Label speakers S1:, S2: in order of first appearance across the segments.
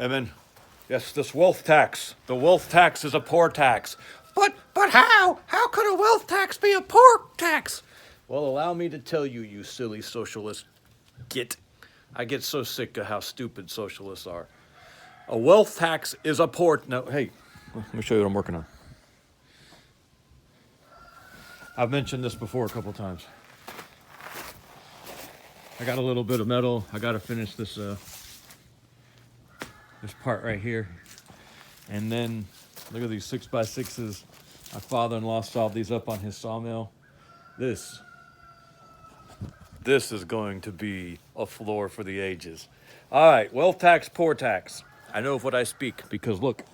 S1: And then, yes, this wealth tax. The wealth tax is a poor tax. But how? How could a wealth tax be a poor tax? Well, allow me to tell you, you silly socialist git. I get so sick of how stupid socialists are. A wealth tax is a poor... No, hey, let me show you what I'm working on. I've mentioned this before a couple times. I got a little bit of metal. I got to finish this this part right here. And then, look at these 6x6s. My father-in-law sawed these up on his sawmill. This is going to be a floor for the ages. All right, wealth tax, poor tax. I know of what I speak because look,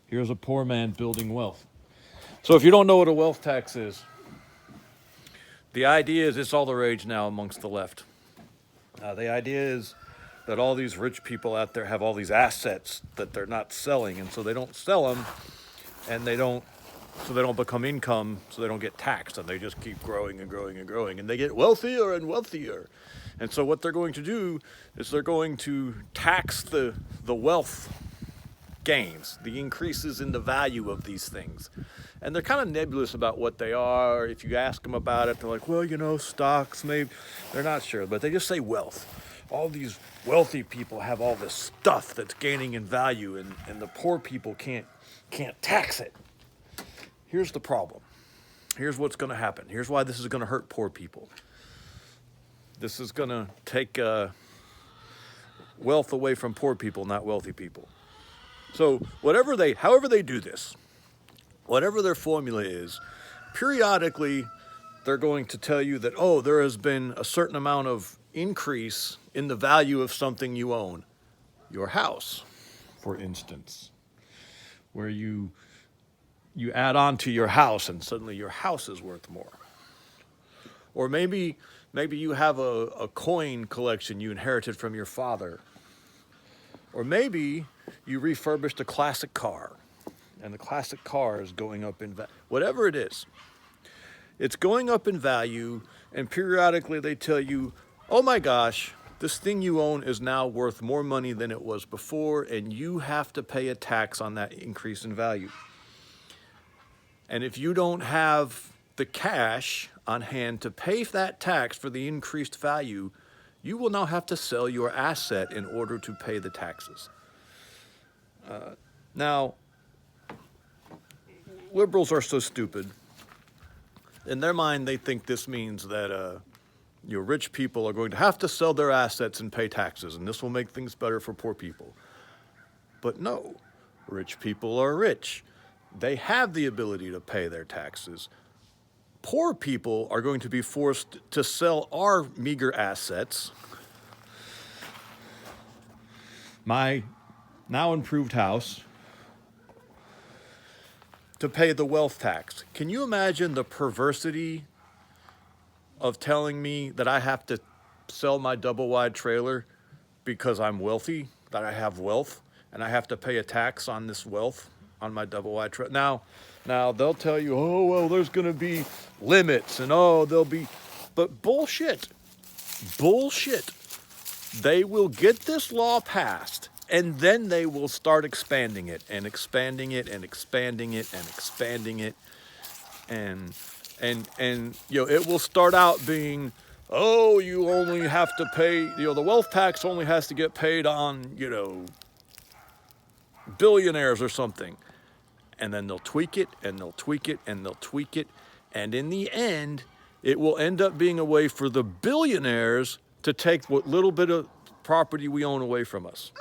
S1: here's a poor man building wealth. So if you don't know what a wealth tax is, the idea is it's all the rage now amongst the left. The idea is that all these rich people out there have all these assets that they're not selling, and so they don't sell them, and they don't become income, so they don't get taxed, and they just keep growing and growing and growing, and they get wealthier and wealthier. And so what they're going to do is they're going to tax the wealth gains, the increases in the value of these things. And they're kind of nebulous about what they are. If you ask them about it, they're like, well, you know, stocks, maybe. They're not sure, but they just say wealth. All these wealthy people have all this stuff that's gaining in value, and the poor people can't tax it. Here's the problem. Here's what's going to happen. Here's why this is going to hurt poor people. This is going to take wealth away from poor people, not wealthy people. So however they do this, whatever their formula is, periodically they're going to tell you that, oh, there has been a certain amount of increase in the value of something you own. Your house, for instance, where you add on to your house and suddenly your house is worth more. Or maybe you have a coin collection you inherited from your father. Or maybe you refurbished a classic car and the classic car is going up in value. Whatever it is, it's going up in value, and periodically they tell you, oh my gosh, this thing you own is now worth more money than it was before, and you have to pay a tax on that increase in value. And if you don't have the cash on hand to pay that tax for the increased value, you will now have to sell your asset in order to pay the taxes. Now, liberals are so stupid. In their mind, they think this means that your rich people are going to have to sell their assets and pay taxes, and this will make things better for poor people. But no, rich people are rich. They have the ability to pay their taxes. Poor people are going to be forced to sell our meager assets. My now improved house, to pay the wealth tax. Can you imagine the perversity of telling me that I have to sell my double-wide trailer because I'm wealthy, that I have wealth, and I have to pay a tax on this wealth on my double-wide trailer? Now they'll tell you, oh, well, there's going to be limits, and oh, there'll be... But bullshit. Bullshit. They will get this law passed, and then they will start expanding it and expanding it and expanding it and expanding it. And you know, it will start out being, oh, you only have to pay, you know, the wealth tax only has to get paid on, you know, billionaires or something. And then they'll tweak it and they'll tweak it and they'll tweak it. And in the end, it will end up being a way for the billionaires to take what little bit of property we own away from us.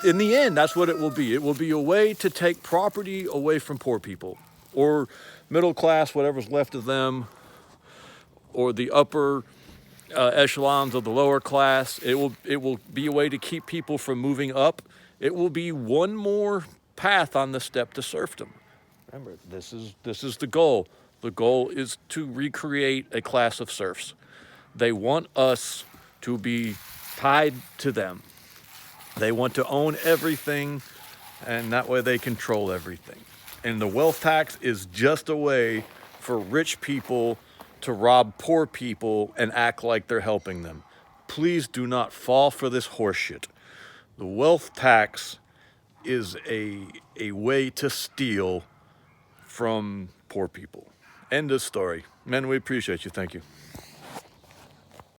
S1: In the end, that's what it will be. It will be a way to take property away from poor people, or middle class, whatever's left of them, or the upper echelons of the lower class. It will be a way to keep people from moving up. It will be one more path on the step to serfdom. Remember, this is the goal. The goal is to recreate a class of serfs. They want us to be tied to them. They want to own everything, and that way they control everything. And the wealth tax is just a way for rich people to rob poor people and act like they're helping them. Please do not fall for this horseshit. The wealth tax is a way to steal from poor people. End of story. Men, we appreciate you. Thank you.